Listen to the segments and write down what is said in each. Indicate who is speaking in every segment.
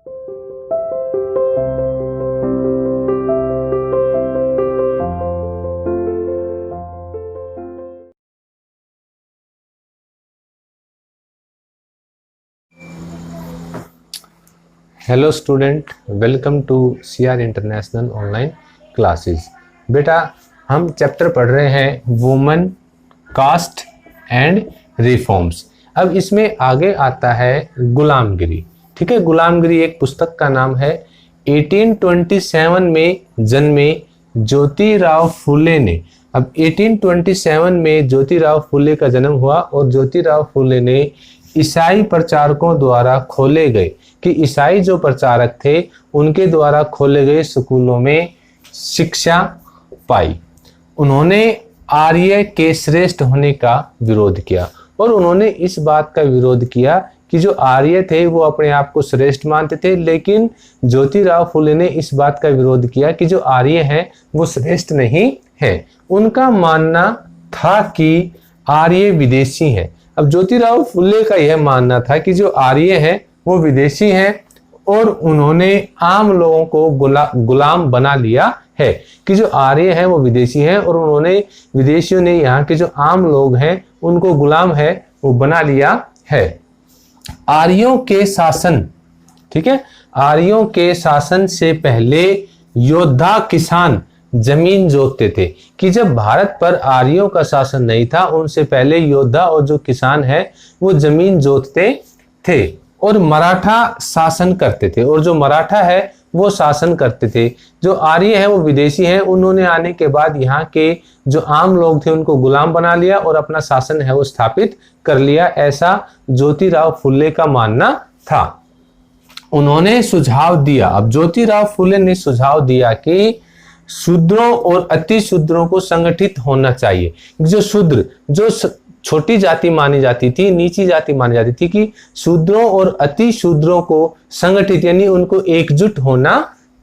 Speaker 1: Hello student, welcome to CR international online classes. बेटा, हम chapter पढ़ रहे हैं वुमेन, कास्ट एंड रिफॉर्म्स। अब इसमें आगे आता है गुलामगिरी। ठीक है, गुलामगिरी एक पुस्तक का नाम है। 1827 में जन्मे ज्योतिराव फुले ने। अब 1827 में ज्योतिराव फुले का जन्म हुआ और ज्योतिराव फुले ने ईसाई प्रचारकों द्वारा खोले गए कि ईसाई जो प्रचारक थे उनके द्वारा खोले गए स्कूलों में शिक्षा पाई। उन्होंने आर्य के श्रेष्ठ होने का विरोध किया और उन्होंने इस बात का विरोध किया कि जो आर्य थे वो अपने आप को श्रेष्ठ मानते थे, लेकिन ज्योतिराव फुले ने इस बात का विरोध किया कि जो आर्य हैं वो श्रेष्ठ नहीं है। उनका मानना था कि आर्य विदेशी हैं। अब ज्योतिराव फुले का यह मानना था कि जो आर्य हैं वो विदेशी हैं और उन्होंने आम लोगों को गुलाम बना लिया है कि जो आर्य हैं वो विदेशी हैं और उन्होंने विदेशियों ने यहाँ के जो आम लोग हैं उनको गुलाम है वो बना लिया है। आर्यों के शासन, ठीक है, आर्यों के शासन से पहले योद्धा किसान जमीन जोतते थे कि जब भारत पर आर्यों का शासन नहीं था उनसे पहले योद्धा और जो किसान है वो जमीन जोतते थे और मराठा शासन करते थे और जो मराठा है वो शासन करते थे। जो आर्य है वो विदेशी हैं, उन्होंने आने के बाद यहाँ के जो आम लोग थे उनको गुलाम बना लिया और अपना शासन है वो स्थापित कर लिया। ऐसा ज्योतिराव फुले का मानना था। उन्होंने सुझाव दिया, अब ज्योतिराव फुले ने सुझाव दिया कि शूद्रों और अति शूद्रों को संगठित होना चाहिए। जो शूद्र, जो छोटी जाति मानी जाती थी, नीची जाति मानी जाती थी, कि शूद्रों और अति शूद्रों को संगठित यानी उनको एकजुट होना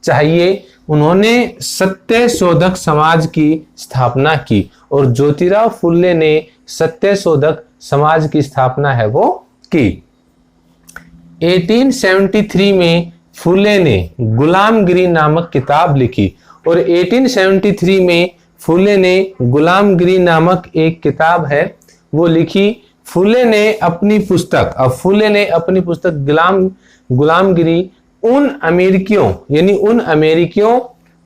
Speaker 1: चाहिए। उन्होंने सत्य शोधक समाज की स्थापना की और ज्योतिराव फुले ने सत्य शोधक समाज की स्थापना है वो की। 1873 में फुले ने गुलामगिरी नामक किताब लिखी और 1873 में फुले ने गुलामगिरी नामक एक किताब है वो लिखी। फुले ने अपनी पुस्तक, अब फुले ने अपनी पुस्तक गुलामगिरी उन अमेरिकियों यानी उन अमेरिकियों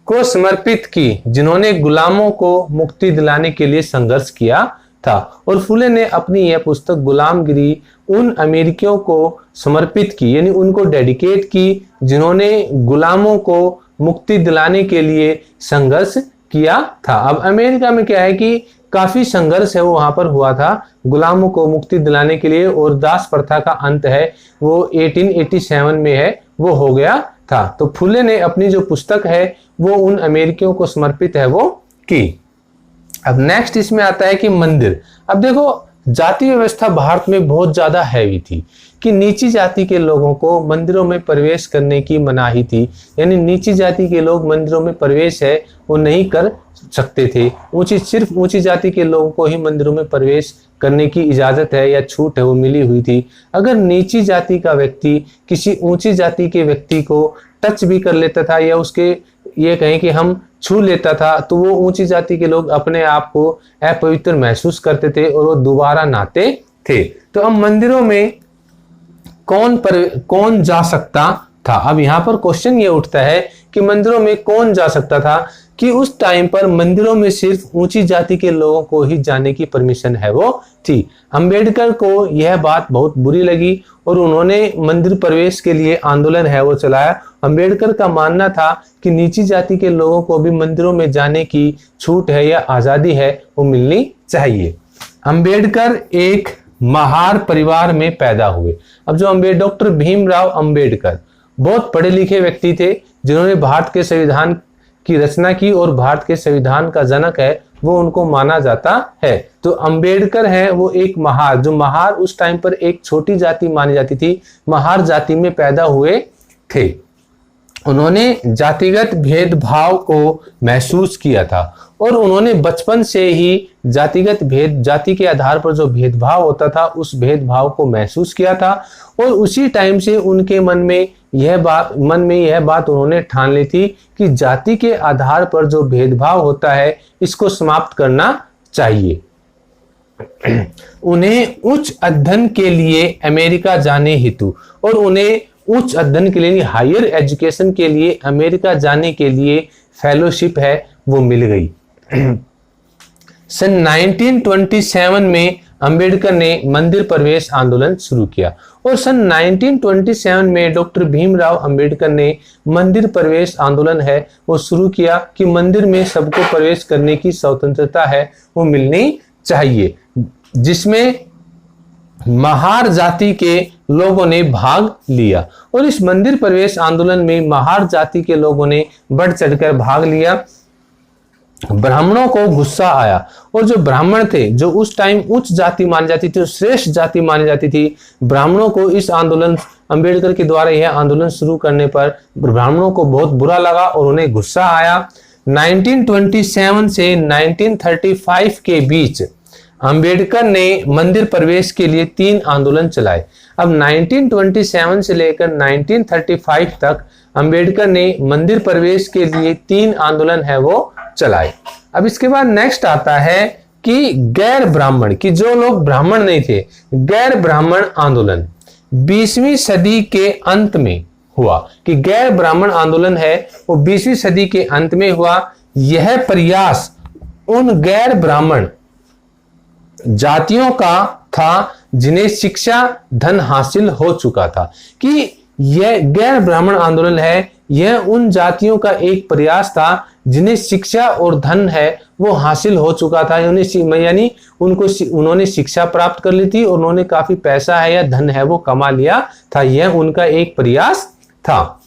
Speaker 1: को समर्पित की जिन्होंने गुलामों को मुक्ति दिलाने के लिए संघर्ष किया था। और फुले ने अपनी यह पुस्तक गुलामगिरी उन अमेरिकियों को समर्पित की यानी उनको डेडिकेट की जिन्होंने गुलामों को मुक्ति दिलाने के लिए संघर्ष किया था। अब अमेरिका में क्या है कि काफी संघर्ष है वो वहां पर हुआ था गुलामों को मुक्ति दिलाने के लिए और दास प्रथा का अंत है वो 1887 में है वो हो गया था। तो फुले ने अपनी जो पुस्तक है वो उन अमेरिकियों को समर्पित है वो की। अब नेक्स्ट इसमें आता है कि मंदिर। अब देखो, जाति व्यवस्था भारत में बहुत ज्यादा हैवी थी कि नीची जाति के लोगों को मंदिरों में प्रवेश करने की मनाही थी, यानी नीची जाति के लोग मंदिरों में प्रवेश है वो नहीं कर सकते थे। सिर्फ ऊंची जाति के लोगों को ही मंदिरों में प्रवेश करने की इजाजत है या छूट है वो मिली हुई थी। अगर नीची जाति का व्यक्ति किसी ऊंची जाति के व्यक्ति को टच भी कर लेता था या उसके ये कहें कि हम छू लेता था तो वो ऊंची जाति के लोग अपने आप को अपवित्र महसूस करते थे और वो दोबारा नहाते थे। तो अब मंदिरों में कौन जा सकता था? अब यहाँ पर क्वेश्चन ये उठता है कि मंदिरों में कौन जा सकता था, कि उस टाइम पर मंदिरों में सिर्फ ऊंची जाति के लोगों को ही जाने की परमिशन है वो थी। अंबेडकर को यह बात बहुत बुरी लगी और उन्होंने मंदिर प्रवेश के लिए आंदोलन है वो चलाया। अंबेडकर का मानना था कि नीची जाति के लोगों को भी मंदिरों में जाने की छूट है या आजादी है वो मिलनी चाहिए। अंबेडकर एक महार परिवार में पैदा हुए। अब जो डॉक्टर भीमराव अंबेडकर बहुत पढ़े लिखे व्यक्ति थे जिन्होंने भारत के संविधान की रचना की और भारत के संविधान का जनक है वो उनको माना जाता है। तो अंबेडकर है वो एक महार, जो महार उस टाइम पर एक छोटी जाति मानी जाती थी, महार जाति में पैदा हुए थे। उन्होंने जातिगत भेदभाव को महसूस किया था और उन्होंने बचपन से ही जाति के आधार पर जो भेदभाव होता था उस भेदभाव को महसूस किया था और उसी टाइम से उनके मन में यह बात उन्होंने ठान ली थी कि जाति के आधार पर जो भेदभाव होता है इसको समाप्त करना चाहिए। उन्हें उच्च अध्ययन के लिए अमेरिका जाने हेतु और उन्हें उच्च अध्ययन के लिए हायर एजुकेशन के लिए अमेरिका जाने के लिए फेलोशिप है वो मिल गई। सन 1927 में अंबेडकर ने मंदिर प्रवेश आंदोलन शुरू किया और सन 1927 में डॉक्टर भीमराव अंबेडकर ने मंदिर प्रवेश आंदोलन है वो शुरू किया कि मंदिर में सबको प्रवेश करने की स्वतंत्रता है वो मिलनी चाहिए, जिसमें महार जाति के लोगों ने भाग लिया और इस मंदिर प्रवेश आंदोलन में महार जाति के लोगों ने बढ़ चढ़कर भाग लिया। ब्राह्मणों को गुस्सा आया और जो ब्राह्मण थे, जो उस टाइम उच्च जाति मानी जाती थी, श्रेष्ठ जाति मानी जाती थी, ब्राह्मणों को इस आंदोलन अंबेडकर के द्वारा यह आंदोलन शुरू करने पर ब्राह्मणों को बहुत बुरा लगा और उन्हें गुस्सा आया। 1927 से 1935 के बीच अंबेडकर ने मंदिर प्रवेश के लिए 3 आंदोलन चलाए। अब 1927 से लेकर 1935 तक अंबेडकर ने मंदिर प्रवेश के लिए 3 आंदोलन है वो चलाए। अब इसके बाद नेक्स्ट आता है कि गैर ब्राह्मण, कि जो लोग ब्राह्मण नहीं थे, गैर ब्राह्मण आंदोलन 20वीं सदी के अंत में हुआ, कि गैर ब्राह्मण आंदोलन है वो 20वीं सदी के अंत में हुआ। यह प्रयास उन गैर ब्राह्मण जातियों का था जिन्हें शिक्षा धन हासिल हो चुका था, कि यह गैर ब्राह्मण आंदोलन है, यह उन जातियों का एक प्रयास था जिन्हें शिक्षा और धन है वो हासिल हो चुका था, यानी उन्होंने शिक्षा प्राप्त कर ली थी और उन्होंने काफी पैसा है या धन है वो कमा लिया था, यह उनका एक प्रयास था।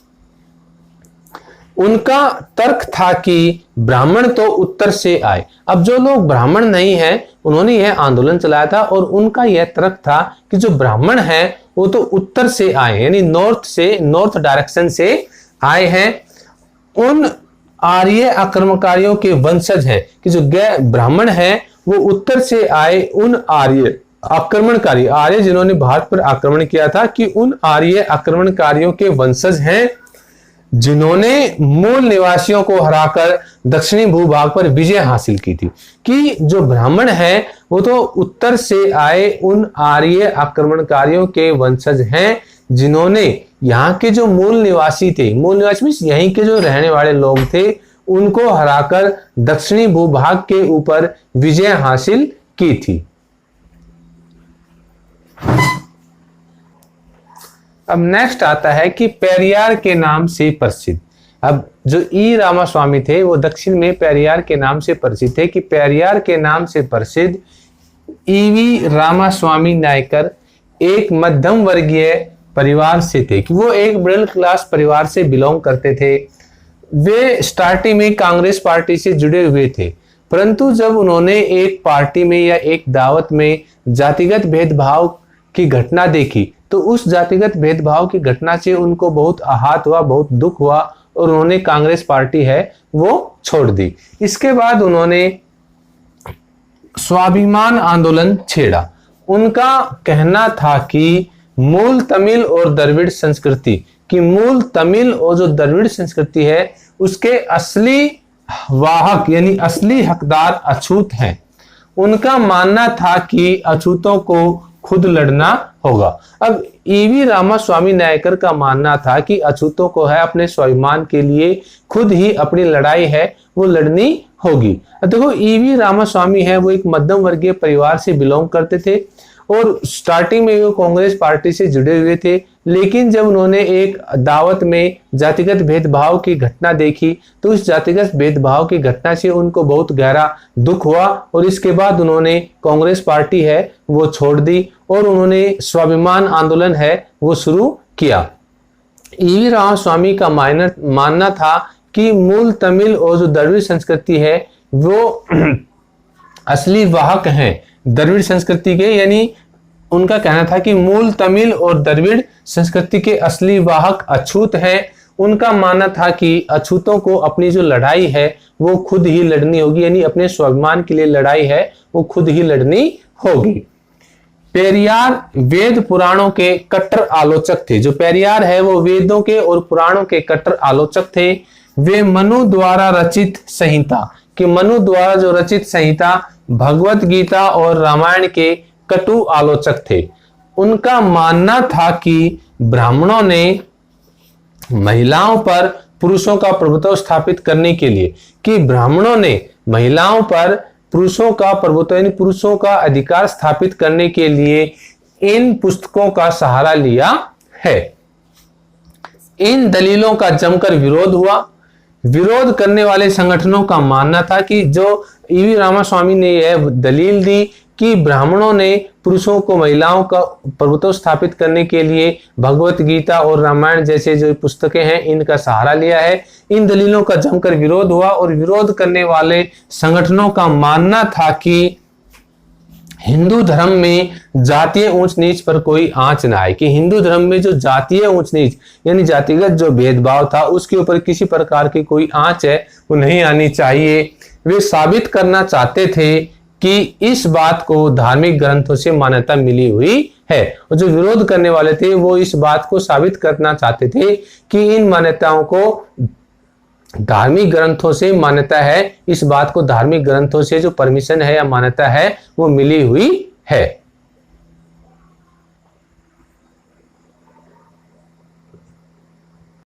Speaker 1: उनका तर्क था कि ब्राह्मण तो उत्तर से आए। अब जो लोग ब्राह्मण नहीं हैं उन्होंने यह आंदोलन चलाया था और उनका यह तर्क था कि जो ब्राह्मण हैं वो तो उत्तर से आए, यानी नॉर्थ डायरेक्शन से आए हैं। उन आर्य आक्रमणकारियों के वंशज हैं, कि जो ब्राह्मण हैं वो उत्तर से आए उन आर्य आक्रमणकारी, आर्य जिन्होंने भारत पर आक्रमण किया था, कि उन आर्य आक्रमणकारियों के वंशज हैं जिन्होंने मूल निवासियों को हराकर दक्षिणी भूभाग पर विजय हासिल की थी। कि जो ब्राह्मण हैं वो तो उत्तर से आए उन आर्य आक्रमणकारियों के वंशज हैं जिन्होंने यहाँ के जो मूल निवासी थे, मूल निवासी मींस यहीं के जो रहने वाले लोग थे, उनको हराकर दक्षिणी भूभाग के ऊपर विजय हासिल की थी। अब नेक्स्ट आता है कि पेरियार के नाम से प्रसिद्ध। अब जो ई रामास्वामी थे वो दक्षिण में पेरियार के नाम से प्रसिद्ध थे, कि पेरियार के नाम से प्रसिद्ध ईवी रामास्वामी नायकर एक मध्यम वर्गीय परिवार से थे, कि वो एक मिडिल क्लास परिवार से बिलोंग करते थे। वे स्टार्टिंग में कांग्रेस पार्टी से जुड़े हुए थे, परंतु जब उन्होंने एक पार्टी में या एक दावत में जातिगत भेदभाव की घटना देखी तो उस जातिगत भेदभाव की घटना से उनको बहुत आहत हुआ, बहुत दुख हुआ और उन्होंने कांग्रेस पार्टी है वो छोड़ दी। इसके बाद उन्होंने स्वाभिमान आंदोलन छेड़ा। उनका कहना था कि मूल तमिल और द्रविड़ संस्कृति, कि मूल तमिल और जो द्रविड़ संस्कृति है उसके असली वाहक यानी असली हकदार अछूत हैं। उनका मानना था कि अछूतों को खुद लड़ना होगा। अब ईवी रामास्वामी नायकर का मानना था कि अछूतों को है अपने स्वाभिमान के लिए खुद ही अपनी लड़ाई है वो लड़नी होगी। देखो ईवी रामास्वामी है वो एक मध्यम वर्गीय परिवार से बिलोंग करते थे और स्टार्टिंग में वो कांग्रेस पार्टी से जुड़े हुए थे, लेकिन जब उन्होंने एक दावत में जातिगत भेदभाव की घटना देखी तो उस जातिगत भेदभाव की घटना से उनको बहुत गहरा दुख हुआ और इसके बाद उन्होंने कांग्रेस पार्टी है वो छोड़ दी और उन्होंने स्वाभिमान आंदोलन है वो शुरू किया। ईवी रामास्वामी का मानना था कि मूल तमिल और जो द्रविड़ संस्कृति है वो असली वाहक हैं द्रविड़ संस्कृति के, यानी उनका कहना था कि मूल तमिल और द्रविड़ संस्कृति के असली वाहक अछूत हैं उनका मानना था कि अछूतों को अपनी जो लड़ाई है वो खुद ही लड़नी होगी, यानी अपने स्वाभिमान के लिए लड़ाई है वो खुद ही लड़नी होगी। पेरियार वेद पुराणों के कट्टर आलोचक थे। जो पेरियार है वो वेदों के और पुराणों के कट्टर आलोचक थे। वे मनु द्वारा रचित संहिता, कि मनु द्वारा जो रचित संहिता भगवत गीता और रामायण के कटु आलोचक थे। उनका मानना था कि ब्राह्मणों ने महिलाओं पर पुरुषों का प्रभुत्व स्थापित करने के लिए, कि ब्राह्मणों ने महिलाओं पर पुरुषों का प्रभुत्व यानी पुरुषों का अधिकार स्थापित करने के लिए इन पुस्तकों का सहारा लिया है। इन दलीलों का जमकर विरोध हुआ। विरोध करने वाले संगठनों का मानना था कि जो ईवी रामास्वामी ने यह दलील दी कि ब्राह्मणों ने पुरुषों को महिलाओं का प्रभुत्व स्थापित करने के लिए भगवत गीता और रामायण जैसे जो पुस्तकें हैं इनका सहारा लिया है, इन दलीलों का जमकर विरोध हुआ। और विरोध करने वाले संगठनों का मानना था कि हिंदू धर्म में जातीय ऊंच नीच पर कोई आंच ना आए, कि हिंदू धर्म में जो जातीय ऊंच नीच यानी जातिगत जो भेदभाव था उसके ऊपर किसी प्रकार की कोई आंच है वो नहीं आनी चाहिए। वे साबित करना चाहते थे कि इस बात को धार्मिक ग्रंथों से मान्यता मिली हुई है। और जो विरोध करने वाले थे वो इस बात को साबित करना चाहते थे कि इन मान्यताओं को धार्मिक ग्रंथों से मान्यता है, इस बात को धार्मिक ग्रंथों से जो परमिशन है या मान्यता है वो मिली हुई है।